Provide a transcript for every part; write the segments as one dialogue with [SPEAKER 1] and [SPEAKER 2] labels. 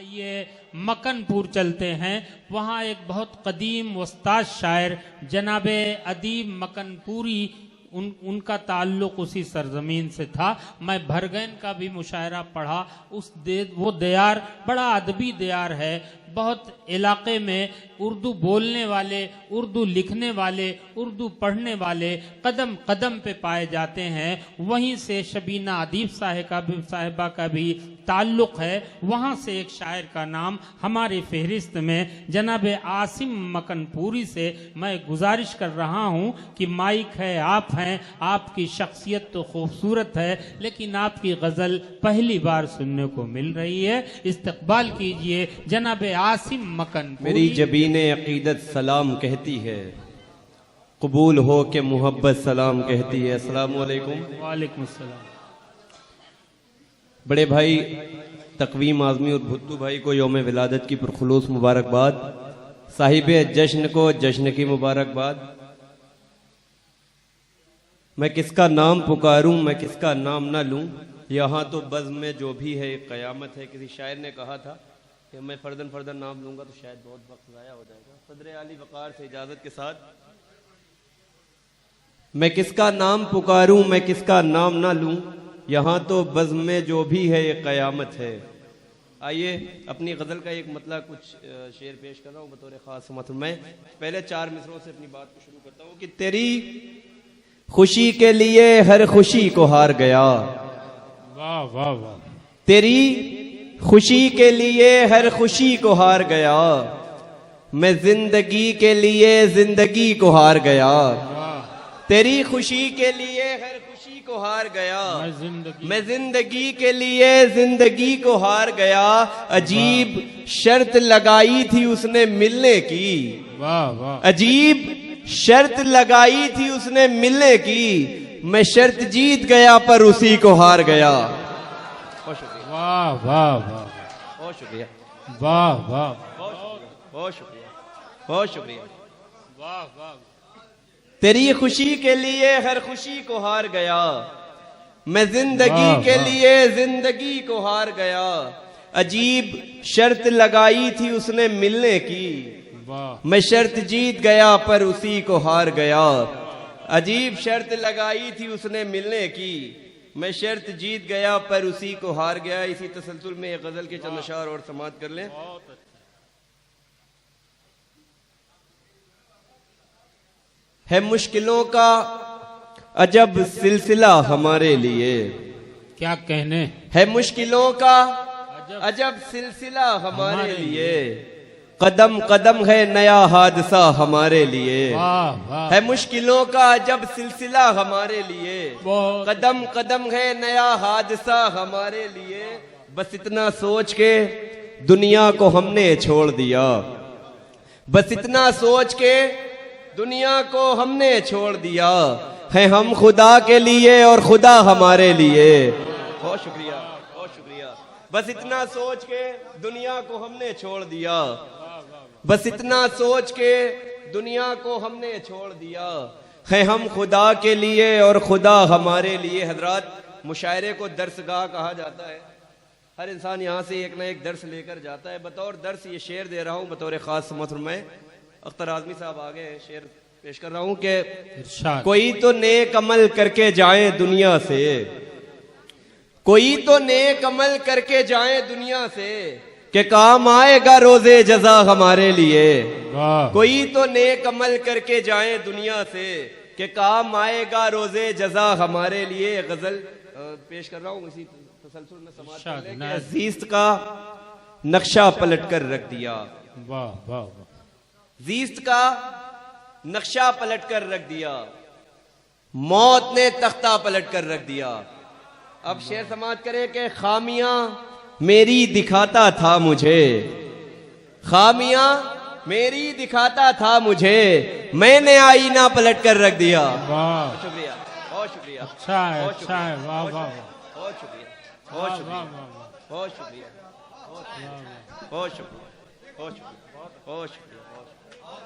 [SPEAKER 1] आइए मकनपुर चलते हैं। वहाँ एक बहुत कदीम उस्ताद शायर जनाबे अदीब मकनपुरी उनका ताल्लुक उसी सरजमीन से था। मैं भरगैन का भी मुशायरा पढ़ा। वो दियार बड़ा अदबी दियार है। बहुत इलाके में उर्दू बोलने वाले, उर्दू लिखने वाले, उर्दू पढ़ने वाले कदम कदम पे पाए जाते हैं। वहीं से शबीना अदीब साहिबा का भी ताल्लुक है। वहाँ से एक शायर का नाम हमारे फहरिस्त में जनाब आसिम मकनपुरी से मैं गुजारिश कर रहा हूँ कि माइक है, आप हैं, आपकी शख्सियत तो खूबसूरत है, लेकिन आपकी गज़ल पहली बार सुनने को मिल रही है। इस्तकबाल कीजिए जनाब आसिम मकनपुरी।
[SPEAKER 2] मेरी जबीने अकीदत सलाम कहती है, कबूल हो के मोहब्बत सलाम कहती है। अस्सलाम वालेकुम।
[SPEAKER 1] वालेकुम सलाम।
[SPEAKER 2] बड़े भाई तकवीम आज़मी और भुट्टू भाई को यौम विलादत की पुरखुलूस मुबारकबाद। साहिबे जश्न को जश्न की मुबारकबाद। मैं किसका नाम पुकारूं, मैं किसका नाम ना लूं, यहाँ तो बज़्म में जो भी है क़यामत है। किसी शायर ने कहा था कि मैं फर्दन नाम लूंगा तो शायद बहुत वक्त ज़ाया हो जाएगा। सदर आली वक़ार से इजाज़त के साथ, मैं किसका नाम पुकारूं, मैं किसका नाम ना लूं, यहाँ तो बज़्म में जो भी है ये क़यामत है। आइए अपनी गज़ल का एक मतलब कुछ शेर पेश कर रहा हूँ बतौर ख़ास समत। मैं पहले 4 मिसरों से अपनी बात को शुरू करता हूँ कि तेरी खुशी के लिए हर खुशी को हार गया।
[SPEAKER 1] वाह वाह वाह।
[SPEAKER 2] तेरी खुशी के लिए हर खुशी को हार गया, मैं जिंदगी के लिए जिंदगी को हार गया। तेरी खुशी के लिए हर खुशी को हार गया, मैं जिंदगी के लिए जिंदगी को हार गया। अजीब शर्त लगाई थी उसने मिलने की। वाह वाह। अजीब शर्त लगाई थी उसने मिलने की, मैं शर्त जीत गया पर उसी को हार गया।
[SPEAKER 1] वाह वाह वाह।
[SPEAKER 2] बहुत शुक्रिया।
[SPEAKER 1] वाह वाह।
[SPEAKER 2] बहुत शुक्रिया। बहुत शुक्रिया।
[SPEAKER 1] वाह वाह।
[SPEAKER 2] तेरी खुशी के लिए हर खुशी को हार गया, मैं जिंदगी के लिए जिंदगी को हार गया। अजीब शर्त लगाई थी उसने मिलने की, मैं शर्त जीत गया पर उसी को हार गया। अजीब शर्त लगाई थी उसने मिलने की, मैं शर्त जीत गया पर उसी को हार गया। इसी तसलसल में एक गजल के चंद अशार और समात कर लें। है मुश्किलों का अजब सिलसिला हमारे लिए। क्या कहने। है मुश्किलों का अजब सिलसिला हमारे लिए, कदम कदम है नया हादसा हमारे लिए। है मुश्किलों का जब सिलसिला हमारे लिए, कदम कदम है नया हादसा हमारे लिए। बस इतना सोच के दुनिया को हमने छोड़ दिया, बस इतना सोच के दुनिया को हमने छोड़ दिया। है हम खुदा के लिए और खुदा हमारे लिए। बहुत शुक्रिया, बहुत शुक्रिया। बस इतना सोच के दुनिया को हमने छोड़ दिया, बस इतना सोच के दुनिया को हमने छोड़ दिया। है हम खुदा के लिए और खुदा हमारे लिए। हजरात, मुशायरे को दर्सगाह कहा जाता है। हर इंसान यहाँ से एक ना एक दर्स लेकर जाता है। बतौर दर्स ये शेर दे रहा हूँ बतौर खास समत में। अख्तर आज़मी साहब आगे शेर पेश कर रहा हूँ कि कोई तो नेक अमल करके जाए दुनिया से, कोई तो नेक अमल करके जाए दुनिया से, कि काम आएगा रोजे जजा हमारे लिए। कोई तो नेक अमल करके जाए दुनिया से, कि काम आएगा रोजे जजा हमारे लिए। गजल पेश कर रहा हूँ इसी तसलसल में समाज करने। जीस्त का नक्शा पलट कर रख दिया। वाह वाह। जीस्त का नक्शा पलट कर रख दिया, मौत ने तख्ता पलट कर रख दिया। अब शेर समाज करे कि खामियां मेरी दिखाता था मुझे, खामियां मेरी दिखाता था मुझे, मैंने आईना पलट कर रख दिया। वाह शुक्रिया, बहुत शुक्रिया।
[SPEAKER 1] अच्छा है, अच्छा है। वाह वाह।
[SPEAKER 2] बहुत शुक्रिया, बहुत शुक्रिया, बहुत शुक्रिया, बहुत शुक्रिया, बहुत शुक्रिया, बहुत शुक्रिया।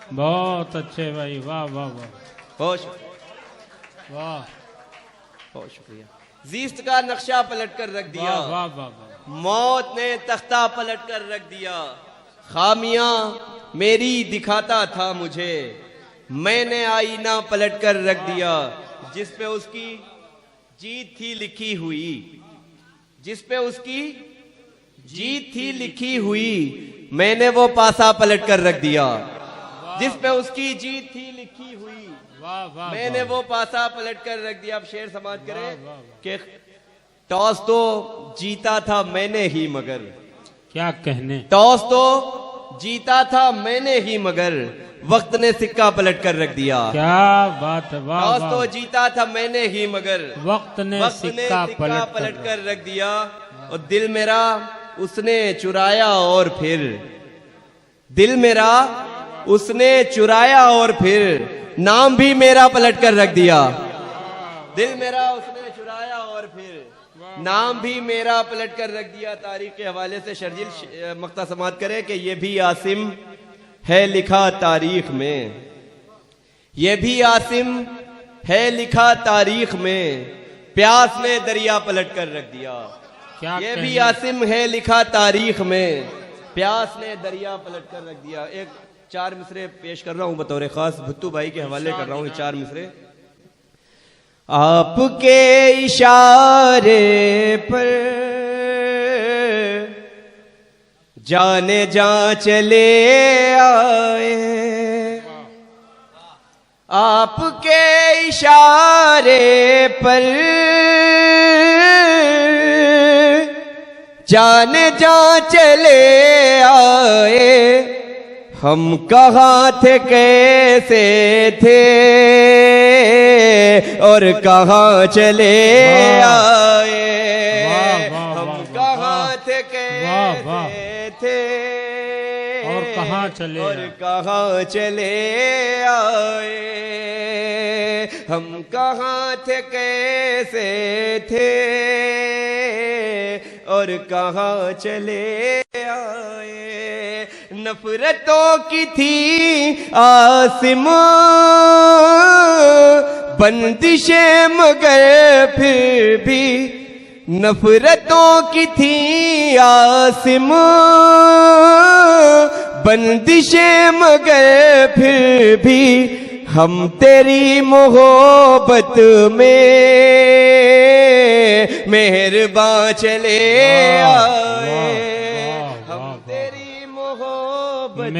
[SPEAKER 1] बहुत अच्छे भाई। वाह वाह वाह।
[SPEAKER 2] बहुत शुक्रिया,
[SPEAKER 1] वाह,
[SPEAKER 2] बहुत शुक्रिया। जीस्त का नक्शा पलट कर रख दिया।
[SPEAKER 1] वाह वाह वाह।
[SPEAKER 2] मौत ने तख्ता पलट कर रख दिया। खामियां मेरी दिखाता था मुझे, मैंने आईना पलट कर रख दिया। जिस पे उसकी जीत थी लिखी हुई, जिस पे उसकी जीत थी लिखी हुई, मैंने वो पासा पलट कर रख दिया। जिस पे उसकी जीत थी लिखी हुई, मैंने वो पासा पलट कर रख दिया। अब शेर समाज करें कि टॉस तो जीता था मैंने ही मगर,
[SPEAKER 1] क्या कहने,
[SPEAKER 2] टॉस तो जीता था मैंने ही मगर वक्त ने सिक्का पलट कर रख दिया।
[SPEAKER 1] क्या बात है, वाह
[SPEAKER 2] टॉस
[SPEAKER 1] वाह।
[SPEAKER 2] तो जीता था मैंने ही मगर
[SPEAKER 1] वक्त ने सिक्का
[SPEAKER 2] पलट कर रख दिया। और दिल मेरा उसने चुराया और फिर, दिल मेरा उसने चुराया और फिर नाम भी मेरा पलट कर रख दिया। दिल मेरा उसने चुराया और फिर नाम भी मेरा पलट कर रख दिया। तारीख के हवाले से शर्जील मक्ता समात करे कि ये भी आसिम है लिखा तारीख में, ये भी आसिम है लिखा तारीख में, प्यास ने दरिया पलट कर रख दिया।
[SPEAKER 1] क्या
[SPEAKER 2] ये भी आसिम है लिखा तारीख में, प्यास ने दरिया पलट कर रख दिया। एक 4 मिसरे पेश कर रहा हूं बतौर खास, भुट्टू भाई के हवाले कर रहा हूं ये 4 मिसरे। आपके इशारे पर जाने जा चले आए, आपके इशारे पर जाने जा चले आए। हम कहाँ थे कैसे थे और कहाँ चले आए, हम कहाँ थे कैसे थे
[SPEAKER 1] और कहाँ चले
[SPEAKER 2] आए, हम कहाँ थे कैसे थे और कहाँ चले आए। नफरतों की थी आसमां बंदिशें मगर फिर भी, नफरतों की थी आसमां बंदिशें मगर फिर भी, हम तेरी मोहब्बत में मेहरबान चले आए, हम तेरी मोहब्बत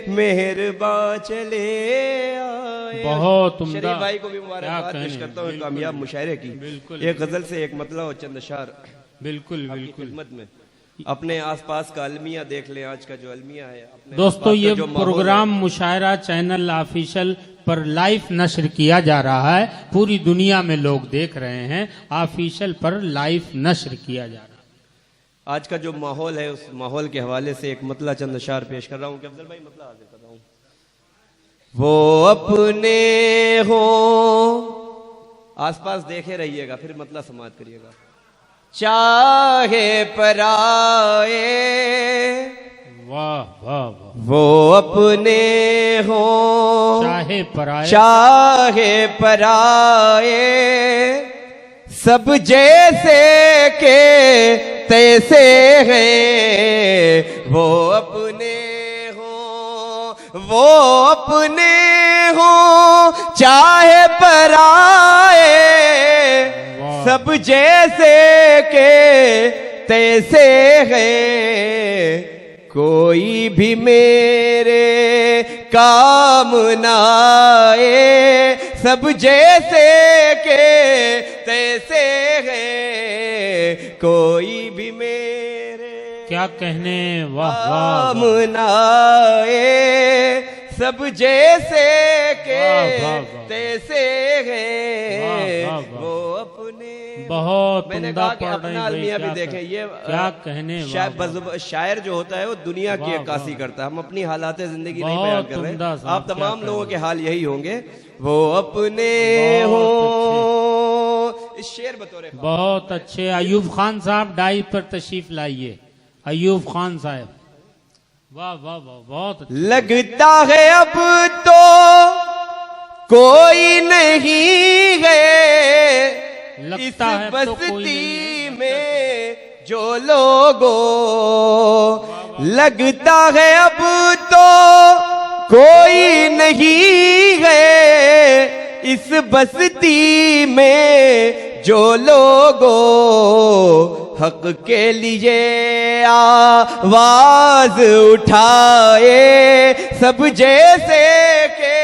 [SPEAKER 2] मेहरबान चले आए।
[SPEAKER 1] बहुत उम्दा।
[SPEAKER 2] शरीफ भाई को भी मुबारकबाद पेश करता हूँ कामयाब मुशायरे की। एक गजल से एक मतलब और चंद अशार
[SPEAKER 1] बिल्कुल बिल्कुल
[SPEAKER 2] खिदमत में। अपने आसपास का अलमिया देख लें, आज का जो अलमिया है।
[SPEAKER 1] दोस्तों ये प्रोग्राम मुशायरा चैनल ऑफिशियल पर लाइव नश्र किया जा रहा है, पूरी दुनिया में लोग देख रहे हैं, ऑफिशियल पर लाइव नश्र किया जा रहा है।
[SPEAKER 2] आज का जो माहौल है उस माहौल के हवाले से एक मतला चंद अशार पेश कर रहा हूँ कि अफजल भाई मतला हाजिर कर रहा हूँ। वो अपने हो, आसपास देखे रहिएगा फिर मतला समात करिएगा। चाहे पराए,
[SPEAKER 1] वाह वाह वाह,
[SPEAKER 2] वो अपने हो
[SPEAKER 1] चाहे पराए,
[SPEAKER 2] चाहे पराए, सब जैसे के तैसे हैं। वो अपने हो, वो अपने हो चाहे पराए, सब जैसे के तैसे हैं। कोई भी मेरे काम ना आए, सब जैसे के तैसे हैं। कोई भी मेरे
[SPEAKER 1] क्या कहने, वाह
[SPEAKER 2] काम
[SPEAKER 1] वाह,
[SPEAKER 2] ना आए, सब जैसे के तैसे हैं। वो अपने
[SPEAKER 1] बहुत
[SPEAKER 2] मैंने
[SPEAKER 1] उम्दा
[SPEAKER 2] कहा कि
[SPEAKER 1] पढ़
[SPEAKER 2] अपना
[SPEAKER 1] रहे
[SPEAKER 2] अलमिया भी
[SPEAKER 1] हैं।
[SPEAKER 2] देखें। ये
[SPEAKER 1] क्या कहने,
[SPEAKER 2] शायर जो होता है वो दुनिया की अक्कासी करता है। हम अपनी हालात जिंदगी नहीं बयान कर रहे हैं, आप तमाम लोगों के हाल यही होंगे। वो अपने हो, इस शेर बतौर
[SPEAKER 1] बहुत अच्छे। अयूब खान साहब डाई पर तशरीफ लाइए। अयूब खान साहब, वाह वाह वाह, बहुत अच्छा।
[SPEAKER 2] लगता है अब तो कोई नहीं है
[SPEAKER 1] लगता
[SPEAKER 2] इस
[SPEAKER 1] है अब तो कोई
[SPEAKER 2] बस्ती
[SPEAKER 1] नहीं
[SPEAKER 2] में जो लोगों लगता है अब तो कोई नहीं है इस बस्ती में जो लोगों हक के लिए आवाज उठाए सब जैसे के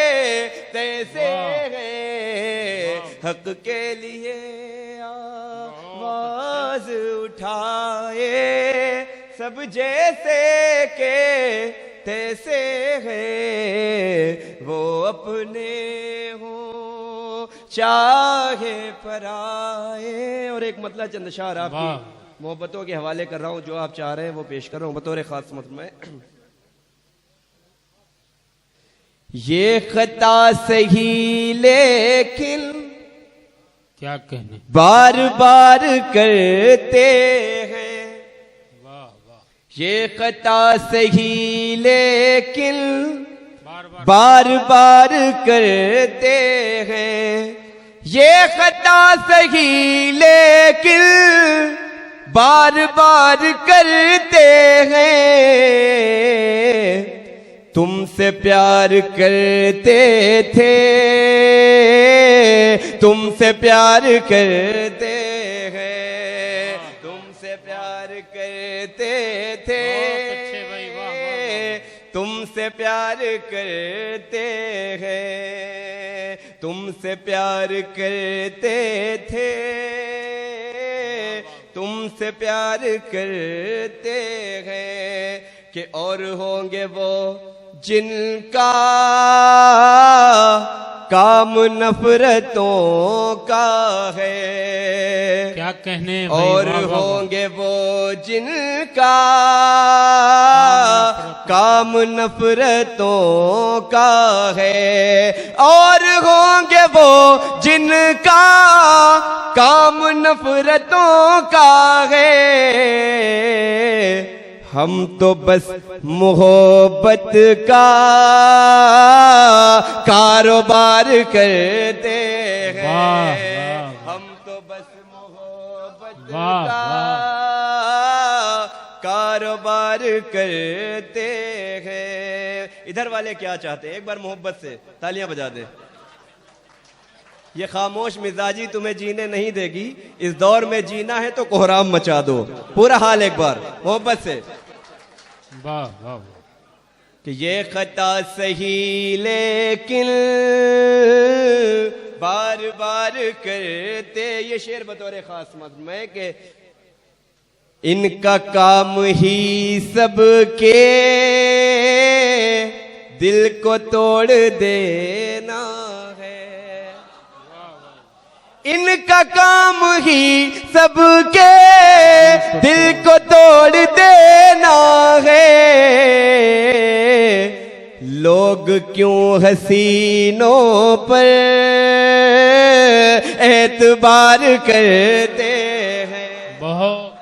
[SPEAKER 2] तैसे हैं हक के लिए आवाज उठाए सब जैसे के तैसे हैं वो अपने हो चाहे पराए। और एक मतलब चंद शार आपकी मोहब्बतों के हवाले कर रहा हूं, जो आप चाह रहे हैं वो पेश कर रहा हूं बतौर खास मत में। ये खता सही लेकिन
[SPEAKER 1] क्या कहने
[SPEAKER 2] बार बार करते हैं।
[SPEAKER 1] वाह वाह।
[SPEAKER 2] ये खता सही लेकिन बार बार करते हैं। ये खता सही लेकिन बार बार करते हैं। तुमसे प्यार करते थे तुमसे प्यार करते हैं तुमसे प्यार करते थे तुमसे प्यार करते हैं तुमसे प्यार करते थे तुमसे प्यार करते हैं कि और होंगे वो जिनका काम नफरतों का है।
[SPEAKER 1] क्या कहने
[SPEAKER 2] और होंगे वो जिनका काम नफरतों का है। और होंगे वो जिनका काम नफरतों का है। हम तो बस मोहब्बत का कारोबार करते हैं। हम तो बस मोहब्बत का कारोबार करते हैं। इधर वाले क्या चाहते हैं? एक बार मोहब्बत से तालियां बजा दे। ये खामोश मिजाजी तुम्हें जीने नहीं देगी। इस दौर में जीना है तो कोहराम मचा दो। पूरा हाल एक बार मोहब्बत से।
[SPEAKER 1] वाह वाह।
[SPEAKER 2] कि ये खता सही लेकिन बार बार करते। ये शेर बतौर खास मत में कि इनका काम ही सबके दिल को तोड़ देना है। इनका काम ही सबके दिल को तोड़ देना है। लोग क्यों हसीनों पर एतबार करते हैं।
[SPEAKER 1] बहुत